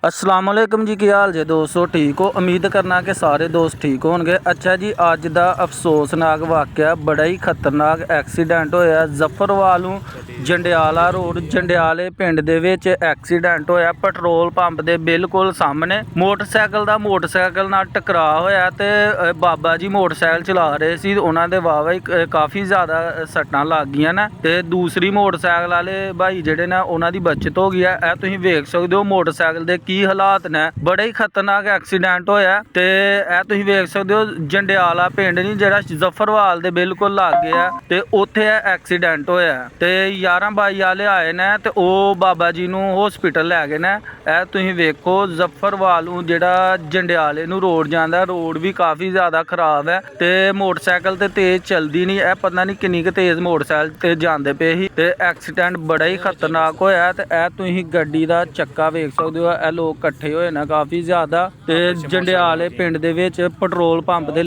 अस्सलाम वालेकुम जी, की हाल जे दोस्तों? ठीक हो? उम्मीद करना कि सारे दोस्त ठीक होंगे। अच्छा जी, अज का अफसोसनाक वाक़या, बड़ा ही खतरनाक एक्सीडेंट होया जफरवालों जंडियाला रोड जंडियाले पिंड दे विच एक्सीडेंट होया पेट्रोल पंप के बिल्कुल सामने। मोटरसाइकिल नाल टकरा होया ते बाबा जी मोटरसाइकिल चला रहे सी, उन्हां दे वाहवा ही काफ़ी ज़्यादा सट्टां लग गईयां ने ते दूसरी मोटरसाइकिल वाले भाई जिहड़े ने उन्हां दी बचत हो गई है। यह तुसीं वेख सकदे हो मोटरसाइकिल दे की हालात ने, बड़े ही खतरनाक एक्सीडेंट होया ते यह तुसीं वेख सकदे हो जंडियाला पिंड नहीं जिहड़ा जफरवाल दे बिल्कुल लागे है ते उत्थे एक्सीडेंट होया ते 11-22 वाले आए ने ते ओह बाबा जी नूं हॉस्पिटल लै गए ने। यह तुसीं वेखो जफरवालों जिहड़ा जंडियाले नूं रोड जांदा, रोड भी काफ़ी ज़्यादा खराब है ते मोटरसाइकिल ते तेज़ चलदी नहीं, यह पता नहीं किन्नी क तेज़ मोटरसाइकिल ते जांदे पे ही ते एक्सीडेंट बड़ा ही खतरनाक होया ते यह तुसीं गड्डी दा चक्का वेख सकदे हो। यह लोग कट्ठे होए ने काफ़ी ज़्यादा ते जंडियाले पिंड दे विच पेट्रोल पंप दे